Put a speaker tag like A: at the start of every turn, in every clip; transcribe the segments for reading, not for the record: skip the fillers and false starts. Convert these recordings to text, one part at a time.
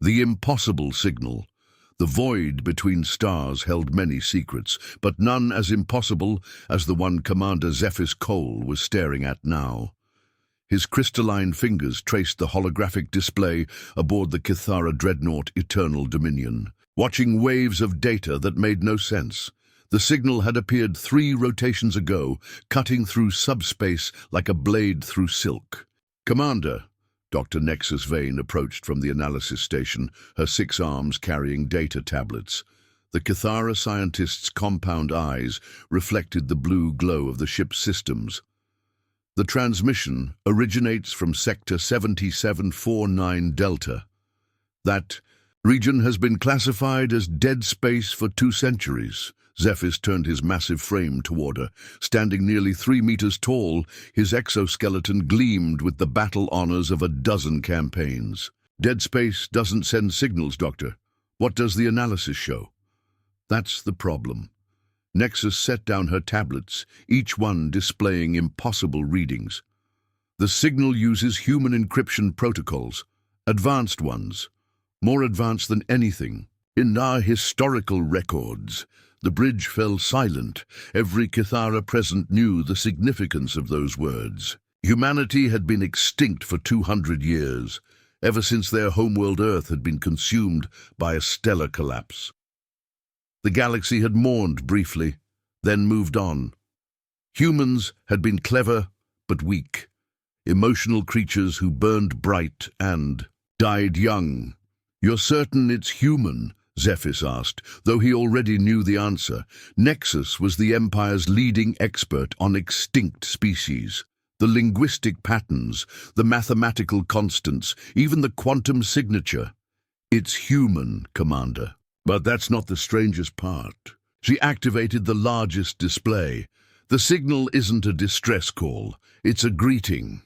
A: The impossible signal. The void between stars held many secrets, but none as impossible as the one Commander Zephys Cole was staring at now. His crystalline fingers traced the holographic display aboard the Kithara dreadnought Eternal Dominion, watching waves of data that made no sense. The signal had appeared 3 rotations ago, cutting through subspace like a blade through silk. "Commander," Dr. Nexus Vane approached from the analysis station, her 6 arms carrying data tablets. The Kithara scientist's compound eyes reflected the blue glow of the ship's systems. "The transmission originates from Sector 7749 Delta. That region has been classified as dead space for 2 centuries. Zephys turned his massive frame toward her. Standing nearly 3 meters tall, his exoskeleton gleamed with the battle honors of a dozen campaigns. "Dead space doesn't send signals, Doctor. What does the analysis show?" "That's the problem." Nexus set down her tablets, each one displaying impossible readings. "The signal uses human encryption protocols, advanced ones, more advanced than anything. In our historical records, the bridge fell silent. Every Kithara present knew the significance of those words. Humanity had been extinct for 200 years, ever since their homeworld Earth had been consumed by a stellar collapse. The galaxy had mourned briefly, then moved on. Humans had been clever but weak, emotional creatures who burned bright and died young. "You're certain it's human?" Zephys asked, though he already knew the answer. Nexus was the Empire's leading expert on extinct species. The linguistic patterns, the mathematical constants, even the quantum signature. "It's human, Commander." But that's not the strangest part. She activated the largest display. The signal isn't a distress call, it's a greeting.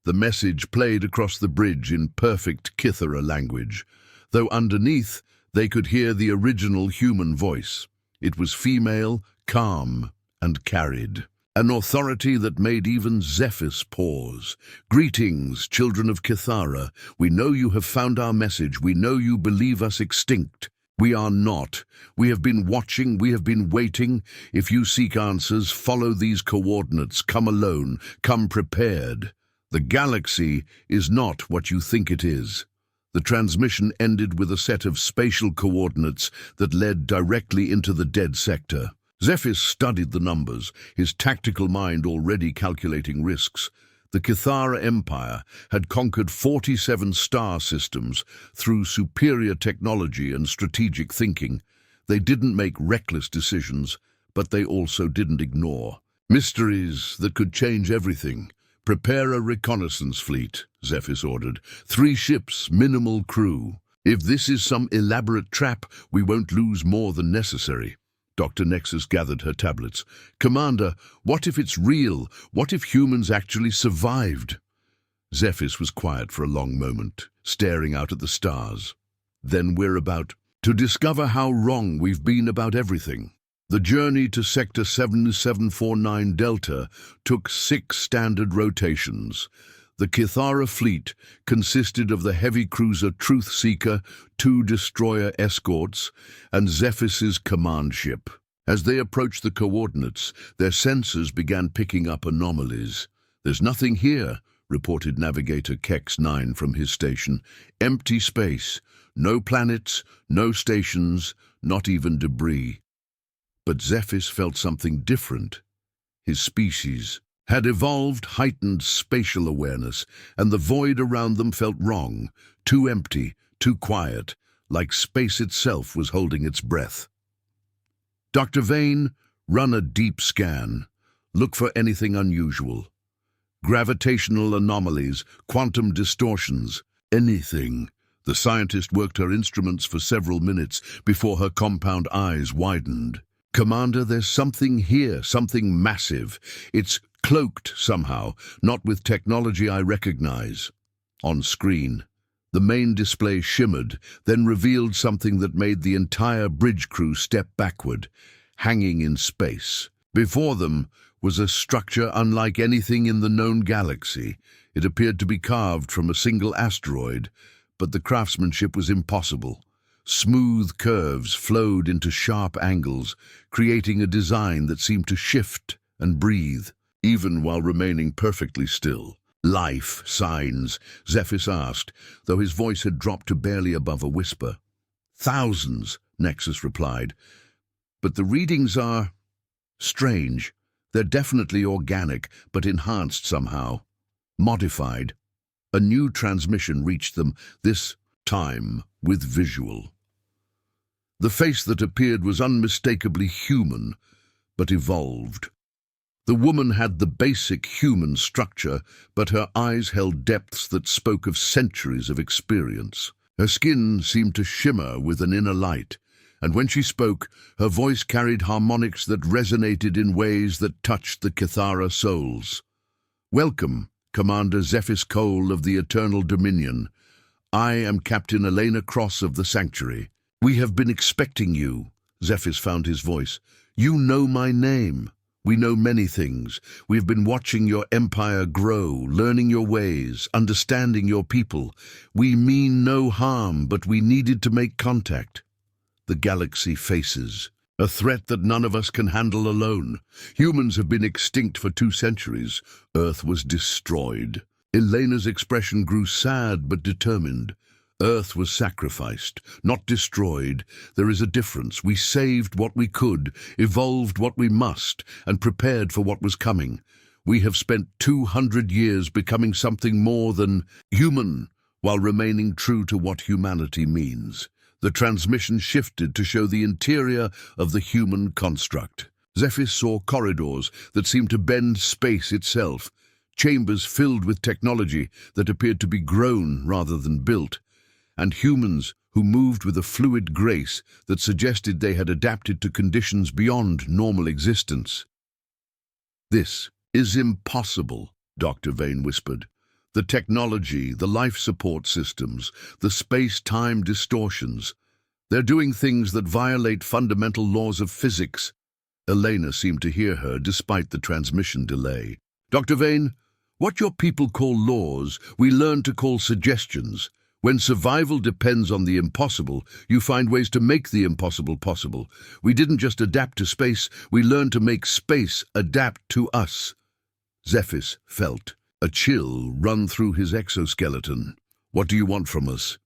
A: The message played across the bridge in perfect Kithara language, though underneath they could hear the original human voice. It was female, calm, and carried. An authority that made even Zephys pause. "Greetings, children of Kithara. We know you have found our message. We know you believe us extinct. We are not. We have been watching, we have been waiting. If you seek answers, follow these coordinates. Come alone, come prepared. The galaxy is not what you think it is." The transmission ended with a set of spatial coordinates that led directly into the dead sector. Zephys studied the numbers, his tactical mind already calculating risks. The Kithara Empire had conquered 47 star systems through superior technology and strategic thinking. They didn't make reckless decisions, but they also didn't ignore mysteries that could change everything. "Prepare a reconnaissance fleet," Zephys ordered. 3 ships, minimal crew. "If this is some elaborate trap, we won't lose more than necessary." Dr. Nexus gathered her tablets. "Commander, what if it's real? What if humans actually survived?" Zephys was quiet for a long moment, staring out at the stars. "Then we're about to discover how wrong we've been about everything." The journey to Sector 7749 Delta took 6 standard rotations. The Kithara fleet consisted of the heavy cruiser Truth Seeker, 2 destroyer escorts, and Zephys's command ship. As they approached the coordinates, their sensors began picking up anomalies. "There's nothing here," reported Navigator Kex 9 from his station. "Empty space. No planets, no stations, not even debris." But Zephys felt something different. His species had evolved heightened spatial awareness, and the void around them felt wrong, too empty, too quiet, like space itself was holding its breath. "Dr. Vane, run a deep scan. Look for anything unusual. Gravitational anomalies, quantum distortions, anything." The scientist worked her instruments for several minutes before her compound eyes widened. "Commander, there's something here, something massive. It's cloaked somehow, not with technology I recognize." On screen, the main display shimmered, then revealed something that made the entire bridge crew step backward, hanging in space. Before them was a structure unlike anything in the known galaxy. It appeared to be carved from a single asteroid, but the craftsmanship was impossible. Smooth curves flowed into sharp angles, creating a design that seemed to shift and breathe, even while remaining perfectly still. "Life signs?" Zephys asked, though his voice had dropped to barely above a whisper. "Thousands," Nexus replied. "But the readings are strange. They're definitely organic, but enhanced somehow. Modified." A new transmission reached them, this time with visual. The face that appeared was unmistakably human, but evolved. The woman had the basic human structure, but her eyes held depths that spoke of centuries of experience. Her skin seemed to shimmer with an inner light, and when she spoke, her voice carried harmonics that resonated in ways that touched the Kithara souls. "Welcome, Commander Zephys Cole of the Eternal Dominion. I am Captain Elena Cross of the Sanctuary. We have been expecting you." Zephys found his voice. "You know my name. We know many things. We have been watching your empire grow, learning your ways, understanding your people. We mean no harm, but we needed to make contact." The galaxy faces a threat that none of us can handle alone. Humans have been extinct for 2 centuries. Earth was destroyed. Elena's expression grew sad but determined. Earth was sacrificed, not destroyed. There is a difference. We saved what we could, evolved what we must, and prepared for what was coming. We have spent 200 years becoming something more than human, while remaining true to what humanity means. The transmission shifted to show the interior of the human construct. Zephys saw corridors that seemed to bend space itself, chambers filled with technology that appeared to be grown rather than built, and humans who moved with a fluid grace that suggested they had adapted to conditions beyond normal existence. "This is impossible," Dr. Vane whispered. "The technology, the life support systems, the space-time distortions, they're doing things that violate fundamental laws of physics." Elena seemed to hear her despite the transmission delay. "Dr. Vane, what your people call laws, we learn to call suggestions. When survival depends on the impossible, you find ways to make the impossible possible. We didn't just adapt to space, we learned to make space adapt to us." Zephys felt a chill run through his exoskeleton. "What do you want from us?"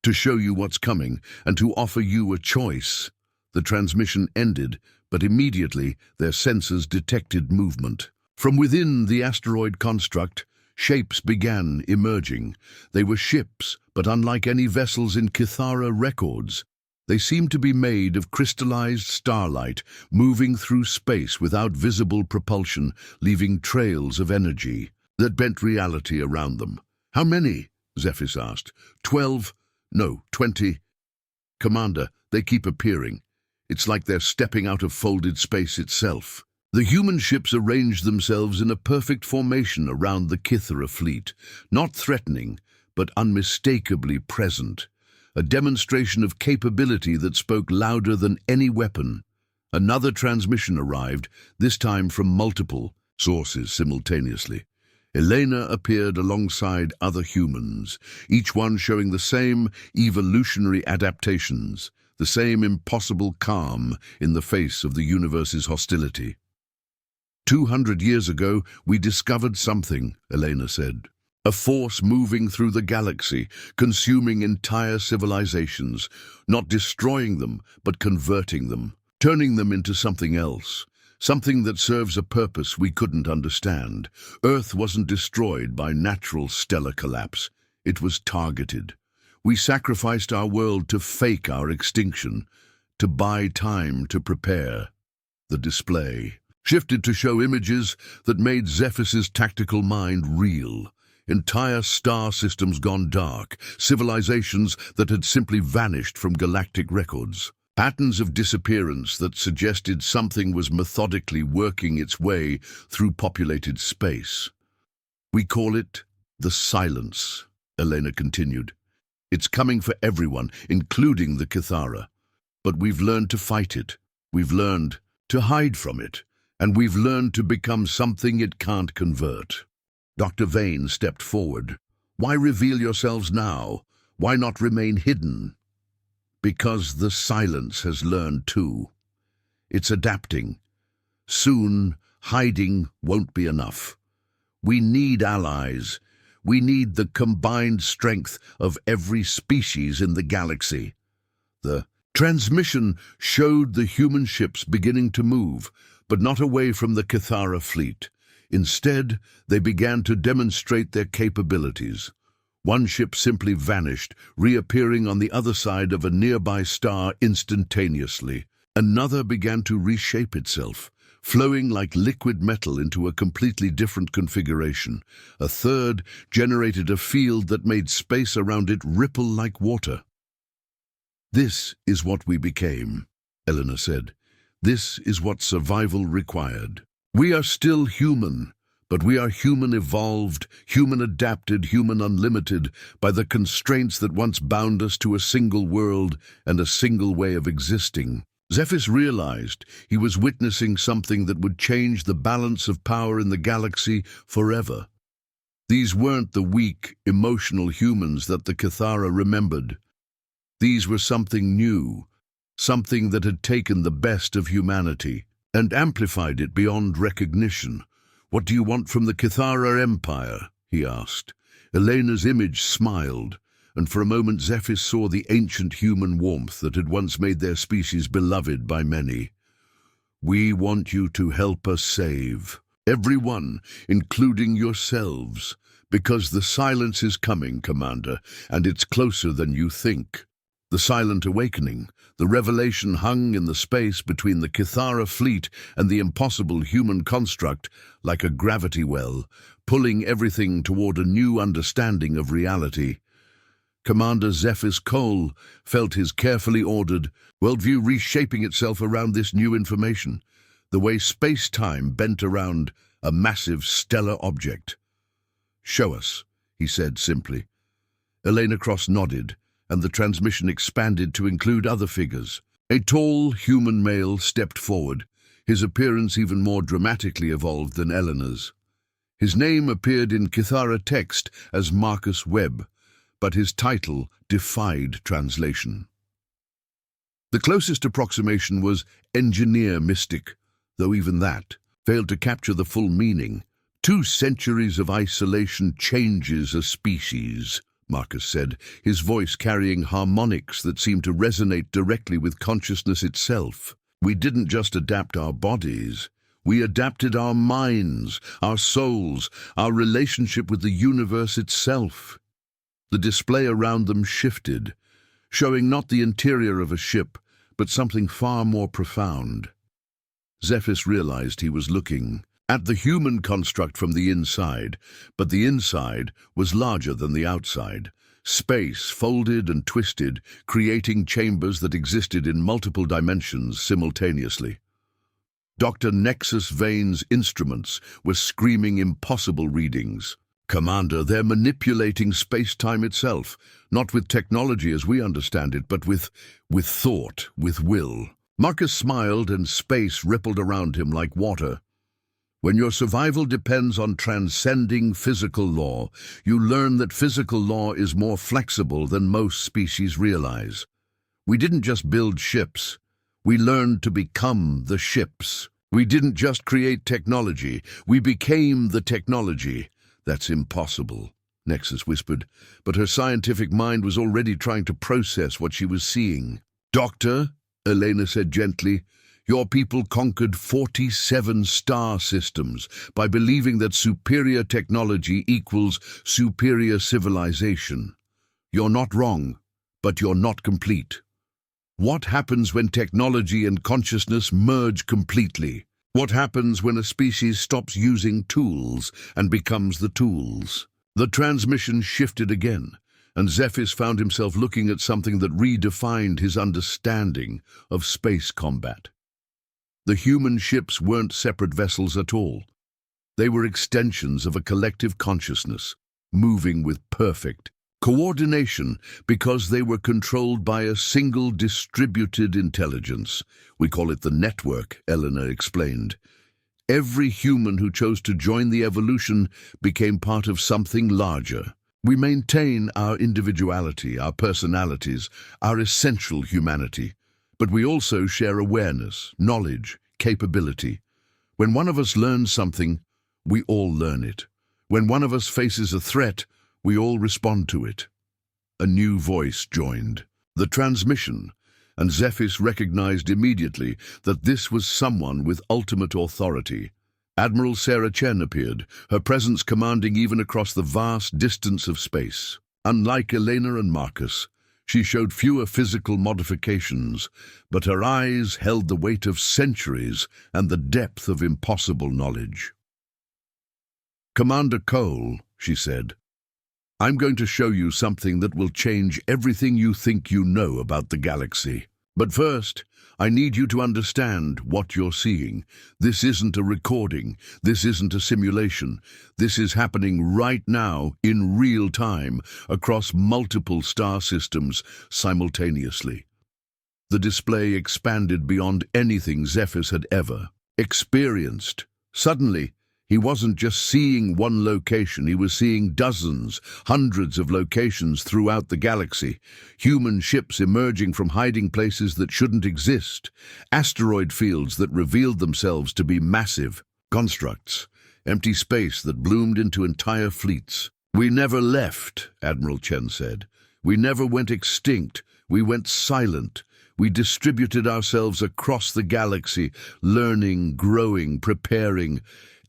A: "To show you what's coming, and to offer you a choice." The transmission ended, but immediately their sensors detected movement. From within the asteroid construct, shapes began emerging. They were ships, but unlike any vessels in Kithara records. They seemed to be made of crystallized starlight, moving through space without visible propulsion, leaving trails of energy that bent reality around them. "How many?" Zephys asked. 12? No, 20. "Commander, they keep appearing. It's like they're stepping out of folded space itself." The human ships arranged themselves in a perfect formation around the Kithara fleet, not threatening, but unmistakably present, a demonstration of capability that spoke louder than any weapon. Another transmission arrived, this time from multiple sources simultaneously. Elena appeared alongside other humans, each one showing the same evolutionary adaptations, the same impossible calm in the face of the universe's hostility. 200 years ago, we discovered something," Elena said. "A force moving through the galaxy, consuming entire civilizations, not destroying them, but converting them, turning them into something else, something that serves a purpose we couldn't understand. Earth wasn't destroyed by natural stellar collapse. It was targeted. We sacrificed our world to fake our extinction, to buy time to prepare." The display shifted to show images that made Zephys's tactical mind real. Entire star systems gone dark, civilizations that had simply vanished from galactic records. Patterns of disappearance that suggested something was methodically working its way through populated space. "We call it the silence," Elena continued. "It's coming for everyone, including the Kithara. But we've learned to fight it. We've learned to hide from it. And we've learned to become something it can't convert." Dr. Vane stepped forward. "Why reveal yourselves now? Why not remain hidden? Because the silence has learned too. It's adapting. Soon, hiding won't be enough. We need allies. We need the combined strength of every species in the galaxy. The transmission showed the human ships beginning to move, but not away from the Cathara fleet. Instead, they began to demonstrate their capabilities. One ship simply vanished, reappearing on the other side of a nearby star instantaneously. Another began to reshape itself, flowing like liquid metal into a completely different configuration. A third generated a field that made space around it ripple like water. "This is what we became," Eleanor said. "This is what survival required. We are still human, but we are human evolved, human adapted, human unlimited by the constraints that once bound us to a single world and a single way of existing." Zephys realized he was witnessing something that would change the balance of power in the galaxy forever. These weren't the weak, emotional humans that the Cathara remembered. These were something new, something that had taken the best of humanity and amplified it beyond recognition. "What do you want from the Cathara Empire?" he asked. Elena's image smiled, and for a moment Zephys saw the ancient human warmth that had once made their species beloved by many. "We want you to help us save everyone, including yourselves, because the silence is coming, Commander, and it's closer than you think." The silent awakening, the revelation hung in the space between the Cathara fleet and the impossible human construct like a gravity well, pulling everything toward a new understanding of reality. Commander Zephys Cole felt his carefully ordered worldview reshaping itself around this new information, the way space-time bent around a massive stellar object. "Show us," he said simply. Elena Cross nodded, and the transmission expanded to include other figures. A tall, human male stepped forward, his appearance even more dramatically evolved than Eleanor's. His name appeared in Cathara text as Marcus Webb, but his title defied translation. The closest approximation was Engineer Mystic, though even that failed to capture the full meaning. 2 centuries of isolation changes a species," Marcus said, his voice carrying harmonics that seemed to resonate directly with consciousness itself. "We didn't just adapt our bodies. We adapted our minds, our souls, our relationship with the universe itself." The display around them shifted, showing not the interior of a ship, but something far more profound. Zephys realized he was looking at the human construct from the inside, but the inside was larger than the outside. Space folded and twisted, creating chambers that existed in multiple dimensions simultaneously. Dr. Nexus Vane's instruments were screaming impossible readings. "Commander, they're manipulating space-time itself, not with technology as we understand it, but with thought, with will." Marcus smiled and space rippled around him like water. "When your survival depends on transcending physical law, you learn that physical law is more flexible than most species realize. We didn't just build ships. We learned to become the ships. We didn't just create technology. We became the technology." "That's impossible," Nexus whispered, but her scientific mind was already trying to process what she was seeing. "Doctor," Elena said gently, "your people conquered 47 star systems by believing that superior technology equals superior civilization. You're not wrong, but you're not complete. What happens when technology and consciousness merge completely? What happens when a species stops using tools and becomes the tools?" The transmission shifted again, and Zephys found himself looking at something that redefined his understanding of space combat. The human ships weren't separate vessels at all. They were extensions of a collective consciousness, moving with perfect coordination because they were controlled by a single distributed intelligence. "We call it the network," Eleanor explained. "Every human who chose to join the evolution became part of something larger. We maintain our individuality, our personalities, our essential humanity, but we also share awareness, knowledge, capability. When one of us learns something, we all learn it. When one of us faces a threat, we all respond to it. A new voice joined the transmission, and Zephys recognized immediately that this was someone with ultimate authority. Admiral Sarah Chen appeared, her presence commanding even across the vast distance of space. Unlike Elena and Marcus, she showed fewer physical modifications, but her eyes held the weight of centuries and the depth of impossible knowledge. "Commander Cole," she said, "I'm going to show you something that will change everything you think you know about the galaxy. But first, I need you to understand what you're seeing. This isn't a recording. This isn't a simulation. This is happening right now, in real time, across multiple star systems simultaneously." The display expanded beyond anything Zephys had ever experienced. Suddenly, he wasn't just seeing one location, he was seeing dozens, hundreds of locations throughout the galaxy. Human ships emerging from hiding places that shouldn't exist. Asteroid fields that revealed themselves to be massive constructs. Empty space that bloomed into entire fleets. "We never left," Admiral Chen said. "We never went extinct. We went silent. We distributed ourselves across the galaxy, learning, growing, preparing.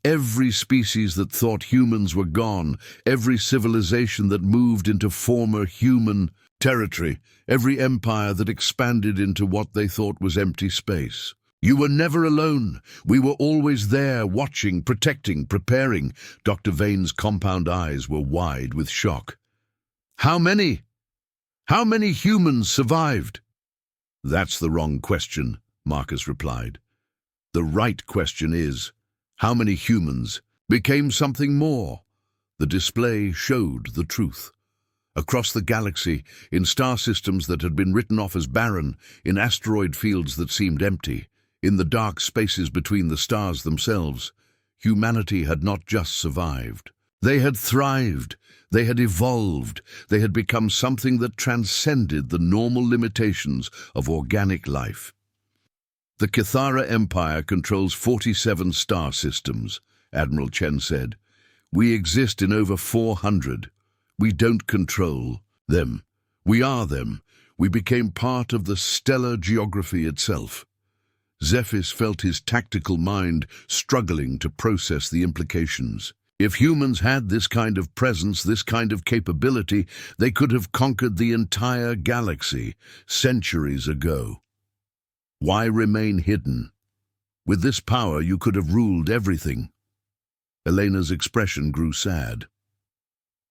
A: Every species that thought humans were gone, every civilization that moved into former human territory, every empire that expanded into what they thought was empty space. You were never alone. We were always there, watching, protecting, preparing." Dr. Vane's compound eyes were wide with shock. How many humans survived?" "That's the wrong question," Marcus replied. "The right question is, how many humans became something more?" The display showed the truth. Across the galaxy, in star systems that had been written off as barren, in asteroid fields that seemed empty, in the dark spaces between the stars themselves, humanity had not just survived. They had thrived, they had evolved, they had become something that transcended the normal limitations of organic life. "The Cathara Empire controls 47 star systems," Admiral Chen said. "We exist in over 400. We don't control them. We are them. We became part of the stellar geography itself." Zephys felt his tactical mind struggling to process the implications. If humans had this kind of presence, this kind of capability, they could have conquered the entire galaxy centuries ago. Why remain hidden? With this power, you could have ruled everything. Elena's expression grew sad.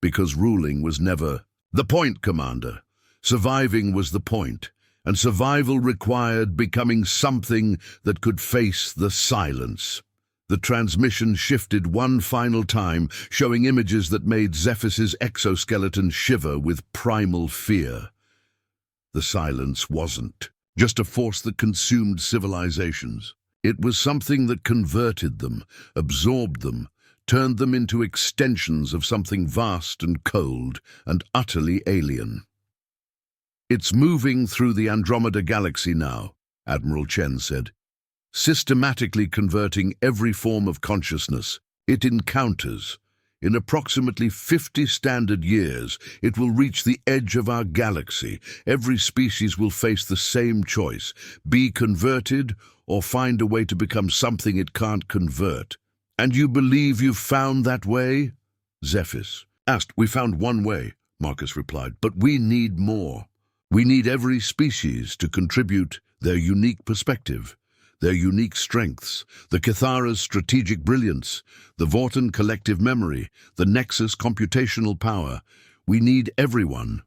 A: "Because ruling was never the point, Commander. Surviving was the point, and survival required becoming something that could face the silence." The transmission shifted one final time, showing images that made Zephys's exoskeleton shiver with primal fear. The silence wasn't just a force that consumed civilizations. It was something that converted them, absorbed them, turned them into extensions of something vast and cold and utterly alien. "It's moving through the Andromeda galaxy now," Admiral Chen said, "systematically converting every form of consciousness it encounters. In approximately 50 standard years, it will reach the edge of our galaxy. Every species will face the same choice: be converted or find a way to become something it can't convert." "And you believe you've found that way?" Zephys asked. "We found one way," Marcus replied, "but we need more. We need every species to contribute their unique perspective, their unique strengths, the Cathara's strategic brilliance, the Vorten collective memory, the Nexus computational power. We need everyone."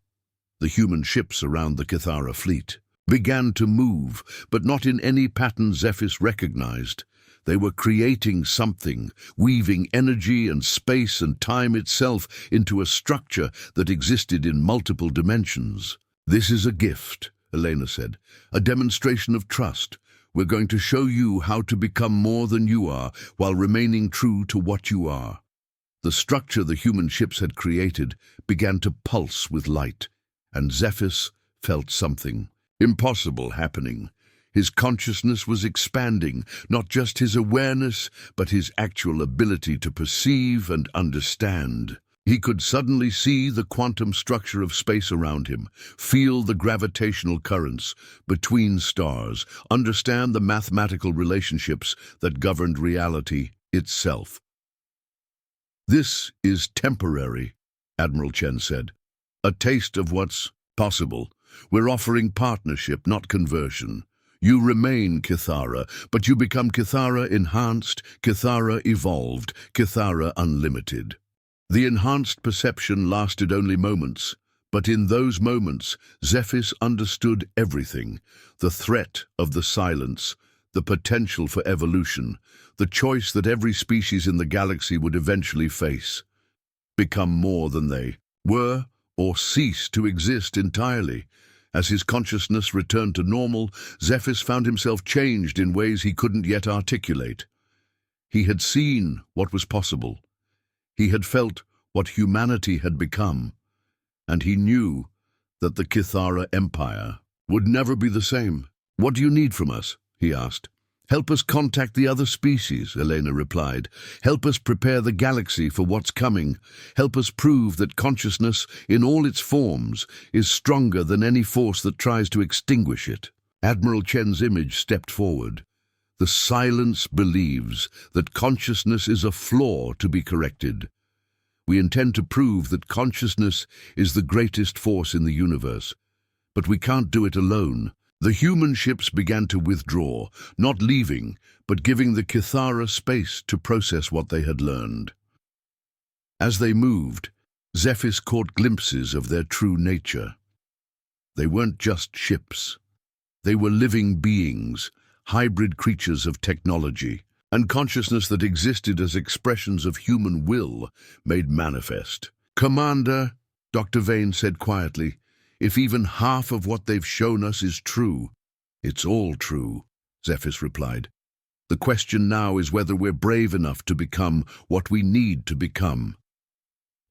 A: The human ships around the Cathara fleet began to move, but not in any pattern Zephys recognized. They were creating something, weaving energy and space and time itself into a structure that existed in multiple dimensions. "This is a gift," Elena said, "a demonstration of trust. We're going to show you how to become more than you are while remaining true to what you are." The structure the human ships had created began to pulse with light, and Zephys felt something impossible happening. His consciousness was expanding, not just his awareness, but his actual ability to perceive and understand. He could suddenly see the quantum structure of space around him, feel the gravitational currents between stars, understand the mathematical relationships that governed reality itself. "This is temporary," Admiral Chen said. "A taste of what's possible. We're offering partnership, not conversion. You remain Kithara, but you become Kithara enhanced, Kithara evolved, Kithara unlimited." The enhanced perception lasted only moments, but in those moments, Zephys understood everything: the threat of the silence, the potential for evolution, the choice that every species in the galaxy would eventually face: become more than they were or cease to exist entirely. As his consciousness returned to normal, Zephys found himself changed in ways he couldn't yet articulate. He had seen what was possible. He had felt what humanity had become, and he knew that the Kithara Empire would never be the same. "What do you need from us?" he asked. "Help us contact the other species," Elena replied. "Help us prepare the galaxy for what's coming. Help us prove that consciousness, in all its forms, is stronger than any force that tries to extinguish it." Admiral Chen's image stepped forward. "The silence believes that consciousness is a flaw to be corrected. We intend to prove that consciousness is the greatest force in the universe. But we can't do it alone." The human ships began to withdraw, not leaving, but giving the Kithara space to process what they had learned. As they moved, Zephys caught glimpses of their true nature. They weren't just ships. They were living beings, hybrid creatures of technology, and consciousness that existed as expressions of human will made manifest. "Commander," Dr. Vane said quietly, "if even half of what they've shown us is true—" "It's all true," Zephys replied. "The question now is whether we're brave enough to become what we need to become."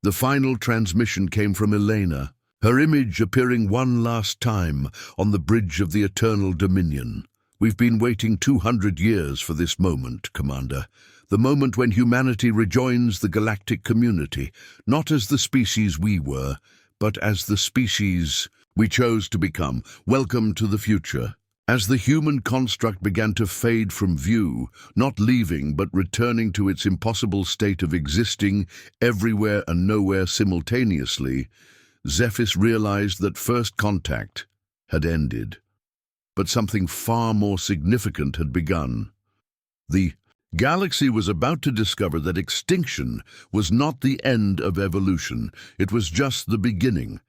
A: The final transmission came from Elena, her image appearing one last time on the bridge of the Eternal Dominion. "We've been waiting 200 years for this moment, Commander. The moment when humanity rejoins the galactic community, not as the species we were, but as the species we chose to become. Welcome to the future." As the human construct began to fade from view, not leaving but returning to its impossible state of existing everywhere and nowhere simultaneously, Zephys realized that first contact had ended. But something far more significant had begun. The galaxy was about to discover that extinction was not the end of evolution. It was just the beginning.